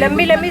लंबी लंबी।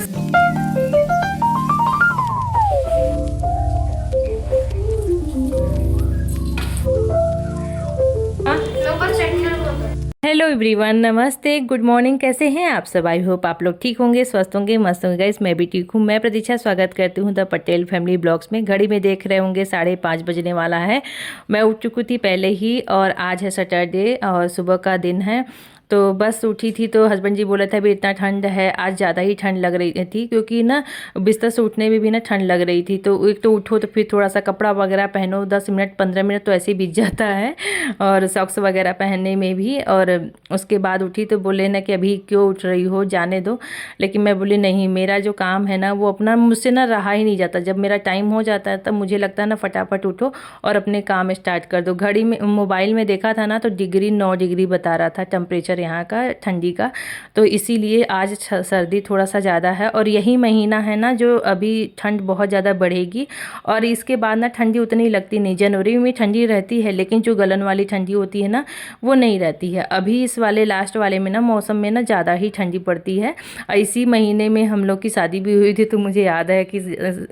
Hello everyone, नमस्ते, गुड मॉर्निंग। कैसे हैं आप सब? आई होप आप लोग ठीक होंगे, स्वस्थ होंगे, मस्त होंगे। गाइस मैं भी ठीक हूँ। मैं प्रतीक्षा स्वागत करती हूँ द पटेल फैमिली ब्लॉग्स में। घड़ी में देख रहे होंगे 5:30 बजने वाला है। मैं उठ चुकी थी पहले ही, और आज है सैटरडे और सुबह का दिन है। तो बस उठी थी तो हस्बैंड जी बोला था भी इतना ठंड है, आज ज़्यादा ही ठंड लग रही थी, क्योंकि ना बिस्तर से उठने में भी ना ठंड लग रही थी। तो एक तो उठो तो फिर थोड़ा सा कपड़ा वगैरह पहनो, 10 मिनट 15 मिनट तो ऐसे ही बीत जाता है, और सॉक्स वगैरह पहनने में भी। और उसके बाद उठी तो बोले ना कि अभी क्यों उठ रही हो, जाने दो। लेकिन मैं बोली नहीं, मेरा जो काम है ना वो अपना मुझसे ना रहा ही नहीं जाता। जब मेरा टाइम हो जाता है तब मुझे लगता है ना फटाफट उठो और अपने काम स्टार्ट कर दो। घड़ी में मोबाइल में देखा था ना तो 9 डिग्री बता रहा था टेम्परेचर यहाँ का, ठंडी का। तो इसीलिए आज सर्दी थोड़ा सा ज़्यादा है, और यही महीना है ना जो अभी ठंड बहुत ज़्यादा बढ़ेगी। और इसके बाद ना ठंडी उतनी लगती नहीं। जनवरी में ठंडी रहती है, लेकिन जो गलन वाली ठंडी होती है ना वो नहीं रहती है। अभी इस वाले लास्ट वाले में ना मौसम में ना ज़्यादा ही ठंडी पड़ती है। इसी महीने में हम लोग की शादी भी हुई थी, तो मुझे याद है कि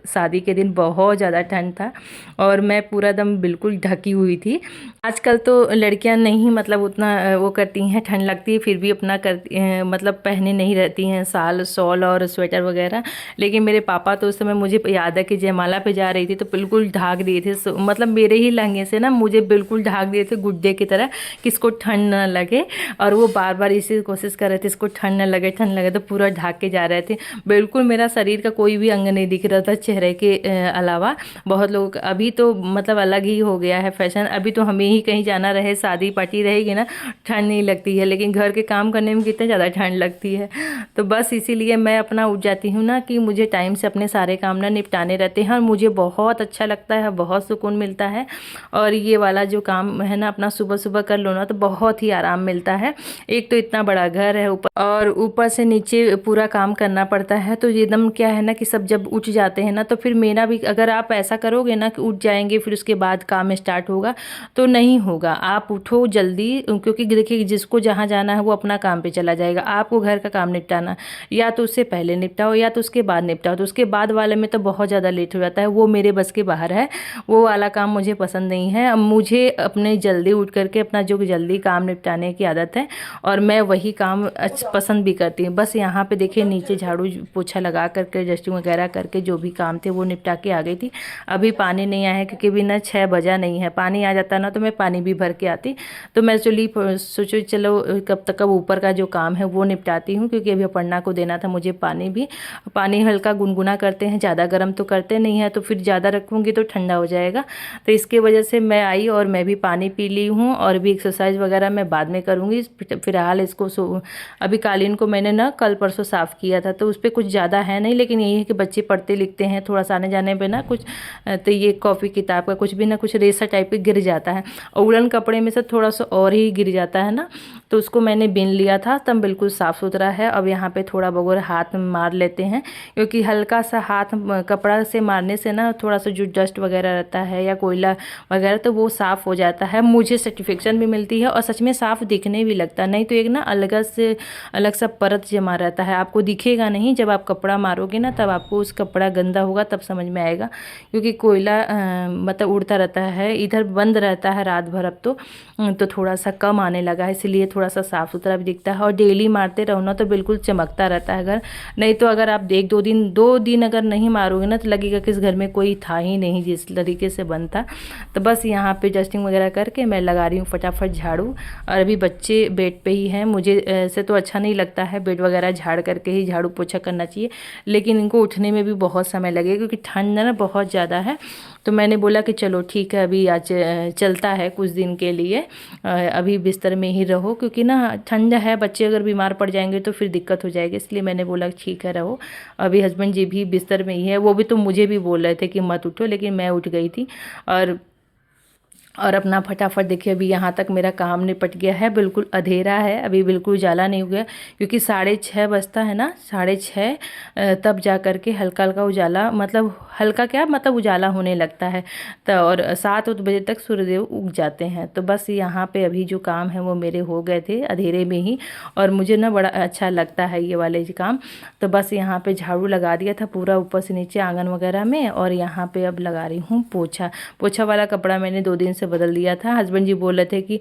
शादी के दिन बहुत ज़्यादा ठंड था और मैं पूरा दम बिल्कुल ढकी हुई थी। आजकल तो लड़कियां नहीं मतलब उतना वो करती हैं, ठंड लगती है फिर भी अपना मतलब पहने नहीं रहती हैं साल शॉल और स्वेटर वगैरह। लेकिन मेरे पापा तो उस समय मुझे याद है कि जयमाला पे जा रही थी तो बिल्कुल ढाक दिए थे। मतलब मेरे ही लहंगे से ना मुझे बिल्कुल ढाक दिए थे गुड्डे की तरह, कि इसको ठंड न लगे। और वो बार बार इसी कोशिश कर रहे थे इसको ठंड न लगे, ठंड लगे, तो पूरा ढाक के जा रहे थे। बिल्कुल मेरा शरीर का कोई भी अंग नहीं दिख रहा था चेहरे के अलावा। बहुत लोग अभी तो मतलब अलग ही हो गया है फैशन। अभी तो हमें ही कहीं जाना रहे, शादी पार्टी रहेगी ना, ठंड नहीं लगती है, लेकिन घर के काम करने में कितनी ज़्यादा ठंड लगती है। तो बस इसीलिए मैं अपना उठ जाती हूँ ना कि मुझे टाइम से अपने सारे काम ना निपटाने रहते हैं, और मुझे बहुत अच्छा लगता है, बहुत सुकून मिलता है। और ये वाला जो काम है ना अपना सुबह सुबह कर लो ना तो बहुत ही आराम मिलता है। एक तो इतना बड़ा घर है ऊपर, और ऊपर से नीचे पूरा काम करना पड़ता है। तो एकदम क्या है ना कि सब जब उठ जाते हैं ना तो फिर मेरा भी, अगर आप ऐसा करोगे ना कि उठ जाएंगे फिर उसके बाद काम स्टार्ट होगा तो नहीं होगा। आप उठो जल्दी, क्योंकि देखिए जिसको जहाँ जाना है वो अपना काम पे चला जाएगा। आपको घर का काम निपटाना, या तो उससे पहले निपटाओ या तो उसके बाद निपटाओ। तो उसके बाद वाले में तो बहुत ज़्यादा लेट हो जाता है, वो मेरे बस के बाहर है। वो वाला काम मुझे पसंद नहीं है। अब मुझे अपने जल्दी उठ करके अपना जो जल्दी काम निपटाने की आदत है, और मैं वही काम पसंद भी करती हूँ। बस यहाँ पे देखिए नीचे झाड़ू पोछा लगा करके डस्टिंग वगैरह करके जो भी काम थे वो निपटा के आ गई थी। अभी पानी नहीं आया है क्योंकि अभी ना 6 बजा नहीं है। पानी आ जाता ना तो मैं पानी भी भर के आती। तो मैं सोचो चलो कब तक, अब ऊपर का जो काम है वो निपटाती हूँ, क्योंकि अभी अपर्णा को देना था मुझे पानी भी। पानी हल्का गुनगुना करते हैं, ज़्यादा गर्म तो करते नहीं है, तो फिर ज़्यादा रखूँगी तो ठंडा हो जाएगा। तो इसके वजह से मैं आई और मैं भी पानी पी ली हूँ, और भी एक्सरसाइज वगैरह मैं बाद में करूँगी। फिलहाल इसको अभी कालीन को मैंने ना कल परसों साफ़ किया था, तो उस पर कुछ ज़्यादा है नहीं, लेकिन यही है कि बच्चे पढ़ते लिखते हैं, थोड़ा सा आने जाने पे ना कुछ, तो ये कॉपी किताब का कुछ भी ना कुछ रेसा टाइप के गिर जाता है, और उड़न कपड़े में से थोड़ा सा और ही गिर जाता है ना। तो उसको मैंने बिन लिया था, तब बिल्कुल साफ़ सुथरा है। अब यहाँ पे थोड़ा बहुत हाथ में मार लेते हैं, क्योंकि हल्का सा हाथ कपड़ा से मारने से ना थोड़ा सा जो डस्ट वगैरह रहता है या कोयला वगैरह तो वो साफ़ हो जाता है। मुझे सर्टिफिकेशन भी मिलती है, और सच में साफ़ दिखने भी लगता है। नहीं तो एक ना अलग सा परत जमा रहता है, आपको दिखेगा नहीं। जब आप कपड़ा मारोगे ना तब आपको उस कपड़ा गंदा होगा तब समझ में आएगा, क्योंकि कोयला मतलब उड़ता रहता है, इधर बंद रहता है रात भर। अब तो थोड़ा सा कम आने लगा है, इसलिए थोड़ा सा साफ़ सुथरा भी दिखता है। और डेली मारते रहो ना तो बिल्कुल चमकता रहता है घर। नहीं तो अगर आप दो दिन अगर नहीं मारोगे ना तो लगेगा कि इस घर में कोई था ही नहीं, जिस तरीके से बनता। तो बस यहाँ पे डस्टिंग वगैरह करके मैं लगा रही हूँ फटाफट झाड़ू। और अभी बच्चे बेड पे ही हैं, मुझे ऐसे तो अच्छा नहीं लगता है, बेड वगैरह झाड़ करके ही झाड़ू पोछा करना चाहिए, लेकिन इनको उठने में भी बहुत समय लगेगा क्योंकि ठंड ना बहुत ज़्यादा है। तो मैंने बोला कि चलो ठीक है, अभी आज चलता है कुछ दिन के लिए, अभी बिस्तर में ही रहो, क्योंकि ना ठंड है, बच्चे अगर बीमार पड़ जाएंगे तो फिर दिक्कत हो जाएगी। इसलिए मैंने बोला ठीक है रहो। अभी हस्बैंड जी भी बिस्तर में ही है, वो भी तो मुझे भी बोल रहे थे कि मत उठो, लेकिन मैं उठ गई थी। और और अपना फटाफट देखिए अभी यहाँ तक मेरा काम निपट गया है। बिल्कुल अंधेरा है, अभी बिल्कुल उजाला नहीं हुआ क्योंकि 6:30 बजता है ना, 6:30 तब जा कर के हल्का हल्का उजाला, मतलब हल्का क्या मतलब उजाला होने लगता है। तो और 7 बजे तक सूर्यदेव उग जाते हैं। तो बस यहाँ पे अभी जो काम है वो मेरे हो गए थे अंधेरे में ही, और मुझे ना बड़ा अच्छा लगता है ये वाले काम। तो बस यहाँ पे झाड़ू लगा दिया था पूरा ऊपर से नीचे आंगन वगैरह में, और यहाँ पे अब लगा रही हूँ पोछा। पोछा वाला कपड़ा मैंने 2 दिन से बदल दिया था। हस्बैंड जी बोल रहे थे कि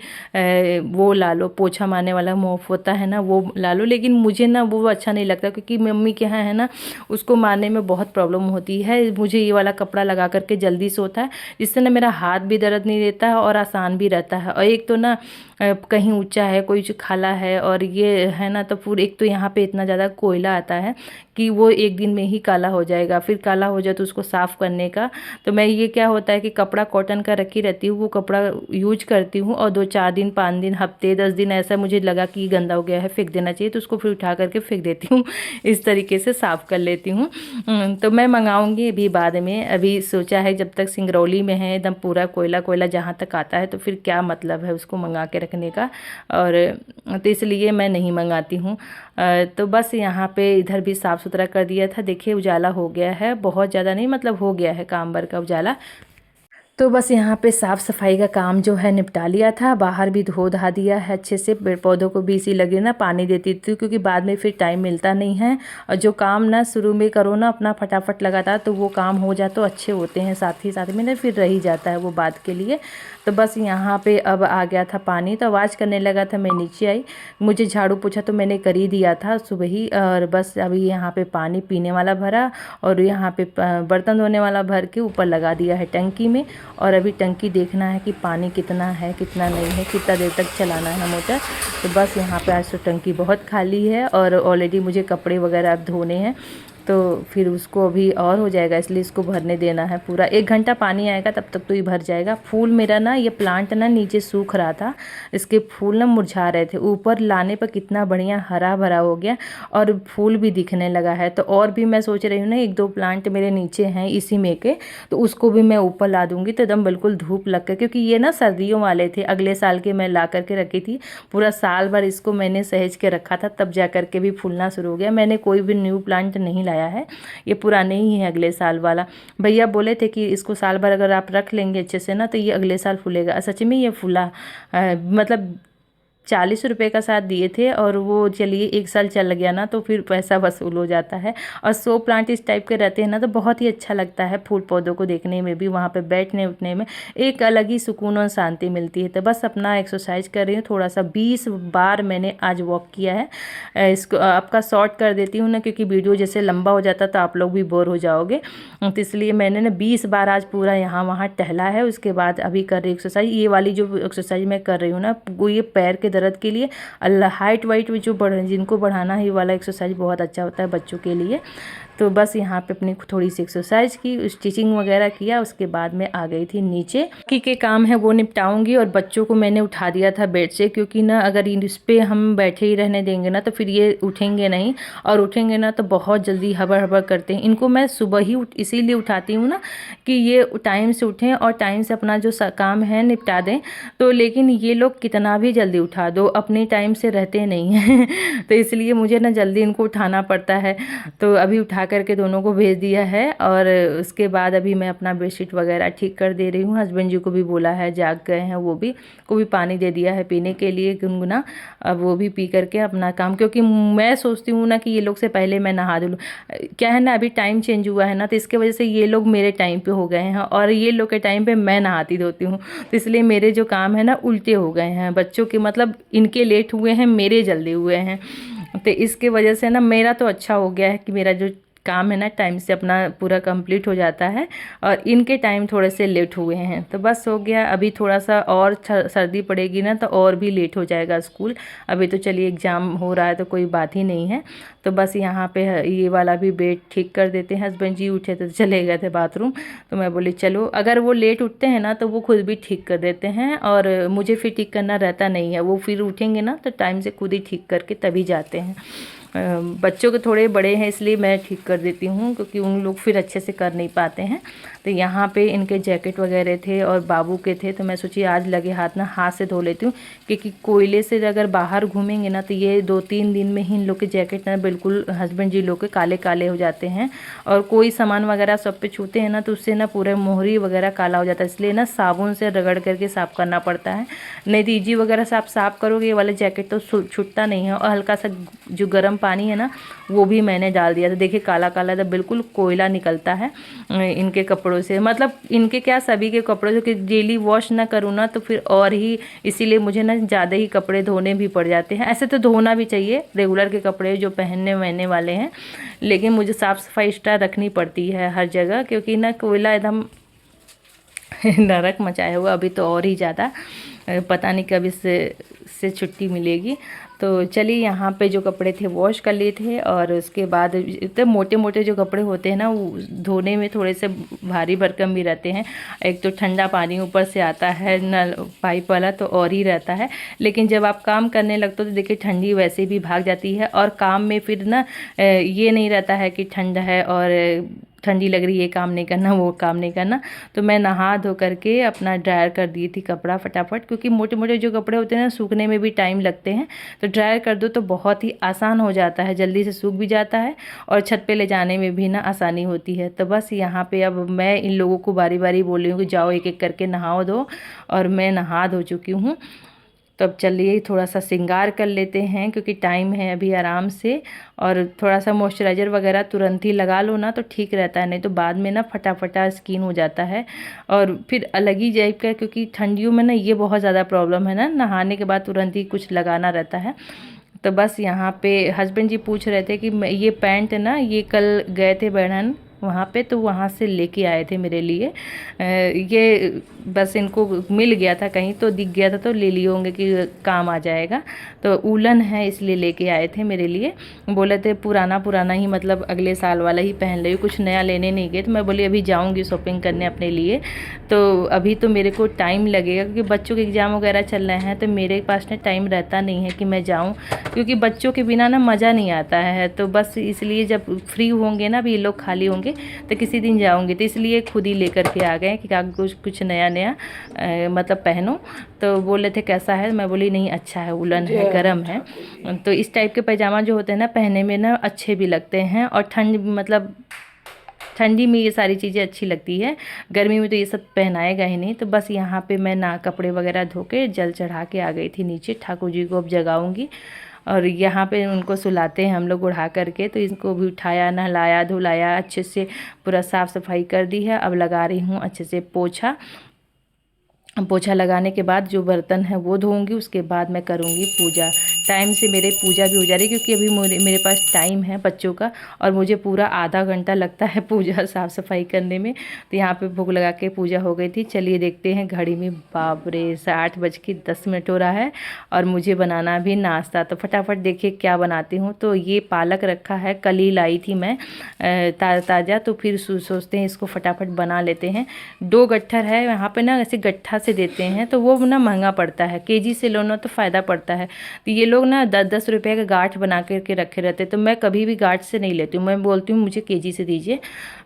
वो ला लो, पोछा मारने वाला मोफ होता है ना, वो ला लो, लेकिन मुझे ना वो अच्छा नहीं लगता क्योंकि मम्मी के यहाँ है ना उसको मारने में बहुत प्रॉब्लम होती है। मुझे ये वाला कपड़ा लगा करके जल्दी से होता है, जिससे ना मेरा हाथ भी दर्द नहीं देता है और आसान भी रहता है। और एक तो ना कहीं ऊंचा है, कोई खाला है, और ये है ना तो पूरे, एक तो यहाँ पे इतना ज़्यादा कोयला आता है कि वो एक दिन में ही काला हो जाएगा। फिर काला हो जाए तो उसको साफ़ करने का, तो मैं ये क्या होता है कि कपड़ा कॉटन का रखी रहती हूँ, वो कपड़ा यूज करती हूँ, और 2-4 दिन, 5 दिन, हफ्ते, 10 दिन ऐसा मुझे लगा कि गंदा हो गया है, फेंक देना चाहिए, तो उसको फिर उठा करके फेंक देती हूँ। इस तरीके से साफ़ कर लेती हूँ। तो मैं मंगाऊँगी अभी बाद में। अभी सोचा है जब तक सिंगरौली में है एकदम पूरा कोयला कोयला जहाँ तक आता है, तो फिर क्या मतलब है उसको मंगा के रखने का, और तो इसलिए मैं नहीं मंगाती हूँ। तो बस यहाँ पे इधर भी साफ़ सुथरा कर दिया था। देखिए उजाला हो गया है, बहुत ज़्यादा नहीं, मतलब हो गया है काम भर का उजाला। तो बस यहाँ पे साफ़ सफाई का काम जो है निपटा लिया था। बाहर भी धो धा दिया है अच्छे से। पेड़ पौधों को भी इसी लगे ना पानी देती थी क्योंकि बाद में फिर टाइम मिलता नहीं है, और जो काम ना शुरू में करो ना अपना फटाफट लगातार, तो वो काम हो जाए तो अच्छे होते हैं, साथ ही साथ में ना फिर रह ही जाता है वो बात के लिए। तो बस यहाँ पे अब आ गया था पानी, तो आवाज़ करने लगा था, मैं नीचे आई। मुझे झाड़ू पोछा तो मैंने कर ही दिया था सुबह ही, और बस अभी यहाँ पे पानी पीने वाला भरा, और यहाँ पे बर्तन धोने वाला भर के ऊपर लगा दिया है टंकी में। और अभी टंकी देखना है कि पानी कितना है कितना नहीं है, कितना देर तक चलाना है मोटर। तो बस यहाँ पे आज तो टंकी बहुत खाली है, और ऑलरेडी मुझे कपड़े वगैरह अब धोने हैं, तो फिर उसको अभी और हो जाएगा, इसलिए इसको भरने देना है पूरा। 1 घंटा पानी आएगा तब तक तो ये भर जाएगा। फूल मेरा ना, ये प्लांट ना नीचे सूख रहा था, इसके फूल ना मुरझा रहे थे, ऊपर लाने पर कितना बढ़िया हरा भरा हो गया और फूल भी दिखने लगा है। तो और भी मैं सोच रही हूँ ना 1-2 प्लांट मेरे नीचे हैं इसी में के, तो उसको भी मैं ऊपर ला दूँगी, तो एकदम बिल्कुल धूप लग कर, क्योंकि ये ना सर्दियों वाले थे, अगले साल के मैं ला करके रखी थी। पूरा साल भर इसको मैंने सहेज के रखा था, तब जा कर के भी फूलना शुरू हो गया। मैंने कोई भी न्यू प्लांट नहीं लाया है, ये पुराने ही है अगले साल वाला। भैया बोले थे कि इसको साल भर अगर आप रख लेंगे अच्छे से ना, तो ये अगले साल फूलेगा। सच में ये फूला, मतलब 40 रुपये का साथ दिए थे, और वो चलिए 1 साल चल गया ना, तो फिर पैसा वसूल हो जाता है। और 100 प्लांट इस टाइप के रहते हैं ना, तो बहुत ही अच्छा लगता है फूल पौधों को देखने में भी, वहाँ पे बैठने उठने में एक अलग ही सुकून और शांति मिलती है। तो बस अपना एक्सरसाइज कर रही हूँ थोड़ा सा। 20 बार मैंने आज वॉक किया है। इसको आपका शॉर्ट कर देती हूँ ना, क्योंकि वीडियो जैसे लंबा हो जाता तो आप लोग भी बोर हो जाओगे, तो इसलिए मैंने ना 20 बार आज पूरा यहाँ वहाँ टहला है। उसके बाद अभी कर रही एक्सरसाइज, ये वाली जो एक्सरसाइज मैं कर रही हूँ ना, वो ये पैर के दर्द के लिए, अल्लाह हाइट वाइट जो जिनको बढ़ाना है, ये वाला एक्सरसाइज बहुत अच्छा होता है बच्चों के लिए। तो बस यहाँ पे अपनी थोड़ी सी एक्सरसाइज की, स्टिचिंग वगैरह किया, उसके बाद मैं आ गई थी नीचे। के काम है वो निपटाऊंगी, और बच्चों को मैंने उठा दिया था बेड से, क्योंकि ना अगर इस पर हम बैठे ही रहने देंगे ना, तो फिर ये उठेंगे नहीं, और उठेंगे ना तो बहुत जल्दी हबड़ हबड़ करते हैं। इनको मैं सुबह ही इसीलिए उठाती हूँ ना कि ये टाइम से उठें और टाइम से अपना जो काम है निपटा दें। तो लेकिन ये लोग कितना भी जल्दी उठा दो, अपने टाइम से रहते नहीं हैं। तो इसलिए मुझे ना जल्दी इनको उठाना पड़ता है। तो अभी उठा करके दोनों को भेज दिया है, और उसके बाद अभी मैं अपना बेडशीट वगैरह ठीक कर दे रही हूँ। हस्बैंड जी को भी बोला है, जाग गए हैं वो भी, को भी पानी दे दिया है पीने के लिए गुनगुना। अब वो भी पी करके अपना काम, क्योंकि मैं सोचती हूँ ना कि ये लोग से पहले मैं नहा धुलूँ। क्या है ना, अभी टाइम चेंज हुआ है ना, तो इसके वजह से ये लोग मेरे टाइम पे हो गए हैं, और ये लोग के टाइम पे मैं नहाती धोती हूँ। तो इसलिए मेरे जो काम है ना उल्टे हो गए हैं बच्चों के, मतलब इनके लेट हुए हैं, मेरे जल्दी हुए हैं। तो इसके वजह से ना मेरा तो अच्छा हो गया है कि मेरा जो काम है ना टाइम से अपना पूरा कंप्लीट हो जाता है, और इनके टाइम थोड़े से लेट हुए हैं। तो बस हो गया। अभी थोड़ा सा और सर्दी पड़ेगी ना, तो और भी लेट हो जाएगा स्कूल। अभी तो चलिए एग्ज़ाम हो रहा है तो कोई बात ही नहीं है। तो बस यहाँ पे ये वाला भी बेड ठीक कर देते हैं। हस्बैंड जी उठे तो चले गए थे बाथरूम, तो मैं बोली चलो, अगर वो लेट उठते हैं ना तो वो खुद भी ठीक कर देते हैं, और मुझे फिर ठीक करना रहता नहीं है। वो फिर उठेंगे ना तो टाइम से खुद ही ठीक करके तभी जाते हैं। बच्चों के थोड़े बड़े हैं इसलिए मैं ठीक कर देती हूँ, क्योंकि उन लोग फिर अच्छे से कर नहीं पाते हैं। तो यहाँ पे इनके जैकेट वगैरह थे और बाबू के थे, तो मैं सोची आज लगे हाथ ना हाथ से धो लेती हूँ, क्योंकि कोयले से अगर बाहर घूमेंगे ना तो ये 2-3 दिन में ही इन लोग के जैकेट ना बिल्कुल हस्बैंड जी लोग के काले काले हो जाते हैं। और कोई सामान वगैरह सब पे छूते हैं ना तो उससे ना पूरे मोहरी वगैरह काला हो जाता है, इसलिए ना साबुन से रगड़ करके साफ़ करना पड़ता है। नहीं तो ईजी वगैरह से आप साफ़ करोगे ये वाले जैकेट तो छूटता नहीं है। और हल्का सा जो गर्म पानी है ना वो भी मैंने डाल दिया, तो देखिए काला काला तो बिल्कुल कोयला निकलता है इनके कपड़ों से। मतलब इनके क्या सभी के कपड़ों से, कि डेली वॉश ना करूँ ना तो फिर और ही, इसीलिए मुझे ना ज़्यादा ही कपड़े धोने भी पड़ जाते हैं। ऐसे तो धोना भी चाहिए रेगुलर के कपड़े जो पहनने वहनने वाले हैं, लेकिन मुझे साफ़ सफाई एक्स्ट्रा रखनी पड़ती है हर जगह, क्योंकि ना कोयला एकदम नरक मचाया हुआ। अभी तो और ही ज़्यादा, पता नहीं कब इससे छुट्टी मिलेगी। तो चलिए यहाँ पे जो कपड़े थे वॉश कर लिए थे, और उसके बाद इतने मोटे मोटे जो कपड़े होते हैं ना वो धोने में थोड़े से भारी भरकम भी रहते हैं। एक तो ठंडा पानी ऊपर से आता है नल पाइप वाला, तो और ही रहता है। लेकिन जब आप काम करने लगते हो तो देखिए ठंडी वैसे भी भाग जाती है, और काम में फिर ना ये नहीं रहता है कि ठंड है और ठंडी लग रही है, ये काम नहीं करना वो काम नहीं करना। तो मैं नहा धो करके अपना ड्रायर कर दी थी कपड़ा फटाफट, क्योंकि मोटे मोटे जो कपड़े होते हैं ना सूखने में भी टाइम लगते हैं, तो ड्रायर कर दो तो बहुत ही आसान हो जाता है, जल्दी से सूख भी जाता है और छत पे ले जाने में भी ना आसानी होती है। तो बस यहाँ पे अब मैं इन लोगों को बारी बारी बोल रही हूँ कि जाओ एक एक करके नहाओ धो, और मैं नहा धो चुकी हूँ। तो अब चलिए थोड़ा सा श्रृंगार कर लेते हैं, क्योंकि टाइम है अभी आराम से। और थोड़ा सा मॉइस्चराइज़र वगैरह तुरंत ही लगा लो ना तो ठीक रहता है, नहीं तो बाद में ना फटाफटा स्किन हो जाता है और फिर अलग ही टाइप का, क्योंकि ठंडियों में ना ये बहुत ज़्यादा प्रॉब्लम है ना, नहाने के बाद तुरंत ही कुछ लगाना रहता है। तो बस यहाँ पे हस्बैंड जी पूछ रहे थे कि ये पैंट ना ये कल गए थे बहन वहाँ पे, तो वहाँ से लेके आए थे मेरे लिए। ये बस इनको मिल गया था कहीं तो दिख गया था तो ले लिए होंगे कि काम आ जाएगा, तो उलन है इसलिए लेके आए थे मेरे लिए। बोले थे पुराना पुराना ही, मतलब अगले साल वाला ही पहन ले, कुछ नया लेने नहीं गए। तो मैं बोली अभी जाऊँगी शॉपिंग करने अपने लिए, तो अभी तो मेरे को टाइम लगेगा क्योंकि बच्चों के एग्ज़ाम वगैरह चल रहे हैं, तो मेरे पास ना टाइम रहता नहीं है कि मैं जाऊँ, क्योंकि बच्चों के बिना ना मज़ा नहीं आता है। तो बस इसलिए जब फ्री होंगे ना अभी ये लोग खाली होंगे तो किसी दिन जाऊंगी, तो इसलिए खुद ही लेकर के आ गए कि कुछ नया नया मतलब पहनो। तो बोले थे कैसा है, मैं बोली नहीं अच्छा है, उलन है, गर्म है। तो इस टाइप के पैजामा जो होते हैं ना पहनने में ना अच्छे भी लगते हैं, और मतलब ठंडी में ये सारी चीज़ें अच्छी लगती है, गर्मी में तो ये सब पहनाएगा ही नहीं। तो बस यहाँ पे मैं ना कपड़े वगैरह धो के जल चढ़ा के आ गई थी नीचे, ठाकुर जी को अब जगाऊंगी। और यहाँ पे उनको सुलाते हैं हम लोग उड़ा करके, तो इनको भी उठाया नहलाया धुलाया अच्छे से, पूरा साफ़ सफाई कर दी है। अब लगा रही हूँ अच्छे से पोछा लगाने के बाद जो बर्तन है वो धोऊंगी, उसके बाद मैं करूँगी पूजा। टाइम से मेरे पूजा भी हो जा रही है, क्योंकि अभी मेरे पास टाइम है बच्चों का, और मुझे पूरा आधा घंटा लगता है पूजा साफ़ सफाई करने में। तो यहाँ पे भोग लगा के पूजा हो गई थी। चलिए देखते हैं घड़ी में, बाप रे 8:10 हो रहा है, और मुझे बनाना भी नाश्ता। तो फटाफट देखिए क्या बनाती हूँ। तो ये पालक रखा है, कल ही लाई थी मैं ताज़ा, तो फिर सोचते हैं इसको फटाफट बना लेते हैं। 2 गट्ठर है यहाँ पे ना, ऐसे गट्ठा से देते हैं तो वो ना महंगा पड़ता है, केजी से लो ना तो फ़ायदा पड़ता है। तो ये लोग ना 10-10 रुपये का गांठ बना करके रखे रहते, तो मैं कभी भी गांठ से नहीं लेती हूँ, मैं बोलती हूँ मुझे केजी से दीजिए।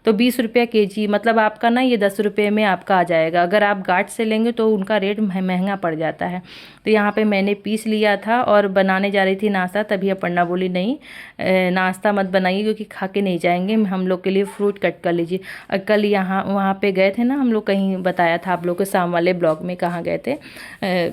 तो 20 रुपये केजी, मतलब आपका ना ये 10 रुपये में आपका आ जाएगा। अगर आप गांठ से लेंगे तो उनका रेट महंगा पड़ जाता है। तो यहाँ पे मैंने पीस लिया था और बनाने जा रही थी नाश्ता, तभी अपर्णा बोली नहीं नाश्ता मत बनाइए क्योंकि खा के नहीं जाएंगे, हम लोग के लिए फ्रूट कट कर लीजिए। कल यहाँ वहाँ पे गए थे ना हम लोग, कहीं बताया था आप लोग के शाम वाले ब्लॉग में, कहाँ गए थे।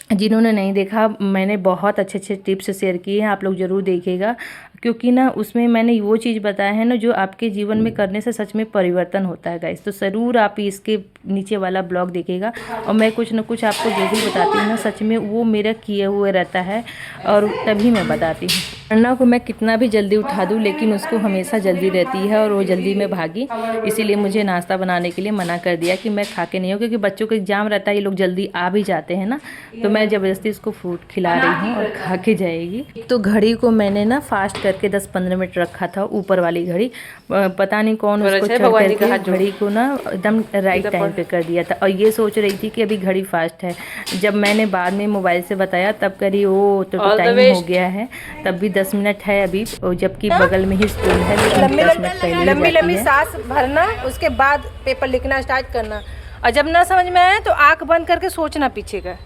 जिन्होंने नहीं देखा, मैंने बहुत अच्छे अच्छे टिप्स शेयर किए हैं, आप लोग ज़रूर देखिएगा, क्योंकि ना उसमें मैंने वो चीज़ बताया है ना जो आपके जीवन में करने से सच में परिवर्तन होता है गाइस। तो ज़रूर आप इसके नीचे वाला ब्लॉग देखिएगा, और मैं कुछ ना कुछ आपको जो भी बताती हूँ ना सच में वो मेरा किए हुए रहता है, और तभी मैं बताती हूँ। अन्ना को मैं कितना भी जल्दी उठा दूँ लेकिन उसको हमेशा जल्दी रहती है, और वो जल्दी में भागी, इसीलिए मुझे नाश्ता बनाने के लिए मना कर दिया कि मैं खा के नहीं हूँ, क्योंकि बच्चों का एग्जाम रहता है, ये लोग जल्दी आ भी जाते हैं ना, तो मैं ज़बरदस्ती इसको फ्रूट खिला रही हूँ और खा के जाएगी। तो घड़ी को मैंने ना फास्ट करके 10-15 मिनट रखा था, ऊपर वाली घड़ी, पता नहीं कौन उसको चढ़ करके घड़ी को ना एकदम राइट टाइम पे कर दिया था, और ये सोच रही थी कि अभी घड़ी फास्ट है। जब मैंने बाद में मोबाइल से बताया तब करी ओ तो टाइम हो गया है, तब भी 10 मिनट है अभी, और जबकि बगल में ही स्कूल है, लेकिन 10 मिनट पहले लंबी जाती लंबी है। सांस भरना, उसके बाद पेपर लिखना स्टार्ट करना, और जब ना समझ में आए तो आंख बंद करके सोचना पीछे का।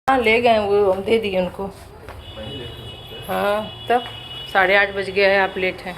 हाँ ले गए वो, हम दे दिए उनको। हाँ तब 8:30 बज गया है, आप लेट हैं।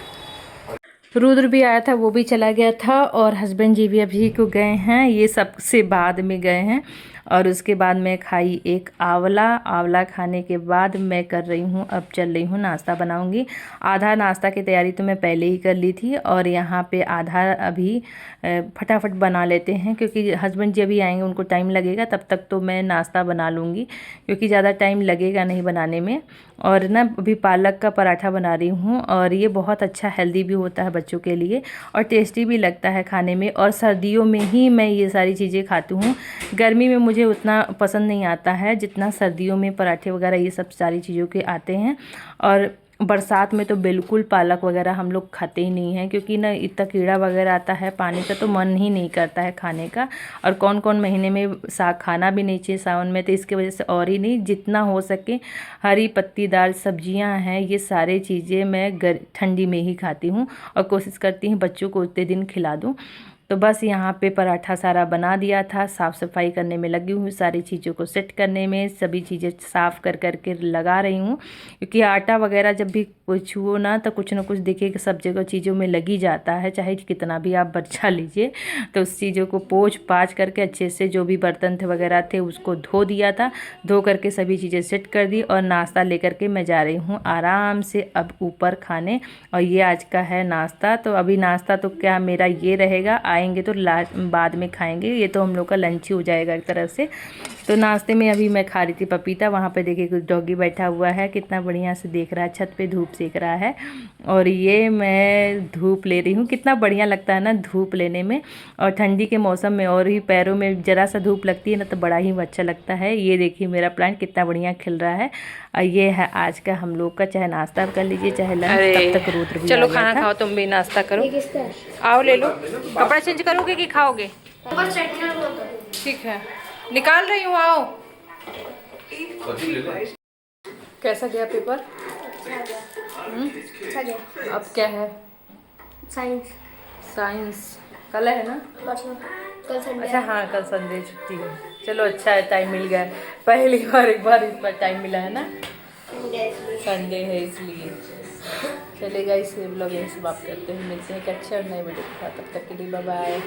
रुद्र भी आया था, वो भी चला गया था, और हस्बैंड जी भी अभी को गए हैं, ये सबसे बाद में गए हैं। और उसके बाद मैं खाई एक आंवला खाने के बाद मैं कर रही हूँ, अब चल रही हूँ नाश्ता बनाऊँगी। आधा नाश्ता की तैयारी तो मैं पहले ही कर ली थी, और यहाँ पे आधा अभी फटाफट बना लेते हैं, क्योंकि हस्बैंड जी अभी आएंगे, उनको टाइम लगेगा, तब तक तो मैं नाश्ता बना लूँगी, क्योंकि ज़्यादा टाइम लगेगा नहीं बनाने में। और ना अभी पालक का पराठा बना रही हूँ, और ये बहुत अच्छा हेल्दी भी होता है बच्चों के लिए, और टेस्टी भी लगता है खाने में। और सर्दियों में ही मैं ये सारी चीज़ें खाती हूँ, गर्मी में मुझे उतना पसंद नहीं आता है जितना सर्दियों में पराठे वगैरह ये सब सारी चीज़ों के आते हैं। और बरसात में तो बिल्कुल पालक वगैरह हम लोग खाते ही नहीं हैं, क्योंकि ना इतना कीड़ा वगैरह आता है पानी का, तो मन ही नहीं करता है खाने का। और कौन कौन महीने में साग खाना भी नहीं चाहिए सावन में, तो इसके वजह से और ही नहीं, जितना हो सके हरी पत्तीदार सब्जियां हैं, ये सारी चीज़ें मैं ठंडी में ही खाती हूँ, और कोशिश करती हूँ बच्चों को उतने दिन खिला दूँ। तो बस यहाँ पे पराठा सारा बना दिया था, साफ़ सफाई करने में लगी हूँ, सारी चीज़ों को सेट करने में, सभी चीज़ें साफ़ कर करके लगा रही हूँ, क्योंकि आटा वगैरह जब भी कुछ हो ना, तो कुछ ना कुछ देखिए कि सब जगह चीज़ों में लगी जाता है, चाहे कितना भी आप बचा लीजिए। तो उस चीज़ों को पोंछ पाछ करके अच्छे से, जो भी बर्तन थे वगैरह थे उसको धो दिया था, धो करके सभी चीज़ें सेट कर दी, और नाश्ता लेकर के मैं जा रही हूँ आराम से अब ऊपर खाने। और ये आज का है नाश्ता। तो अभी नाश्ता तो क्या मेरा ये रहेगा, आएंगे तो बाद में खाएंगे, ये तो हम लोग का लंच ही हो जाएगा एक तरह से। तो नाश्ते में अभी मैं खा रही थी पपीता, वहाँ पे देखिए कुछ डॉगी बैठा हुआ है, कितना बढ़िया से देख रहा है, छत पे धूप सेक रहा है। और ये मैं धूप ले रही हूँ, कितना बढ़िया लगता है ना धूप लेने में, और ठंडी के मौसम में, और ही पैरों में ज़रा सा धूप लगती है ना, तो बड़ा ही अच्छा लगता है। ये देखिए मेरा प्लांट कितना बढ़िया खिल रहा है। और ये है आज का हम लोग का, चाहे नाश्ता कर लीजिए चाहे लंच। तब तक रुद्र भी चलो आ गया खाना था। खाओ, तुम भी नाश्ता करो, आओ ले लो। कपड़ा चेंज करोगे कि खाओगे? ठीक है, निकाल रही हूँ, आओ। कैसा गया पेपर? अब क्या है? साइंस कल है ना? अच्छा हाँ, कल संडे छुट्टी है। चलो अच्छा है, टाइम मिल गया, पहली बार एक बार इस बार टाइम मिला है ना, संडे है इसलिए। चलेगा, इसे ब्लॉग यहीं समाप्त करते हैं, मिलते हैं एक अच्छे और नए वीडियो के साथ, तब तक के लिए बाय बाय।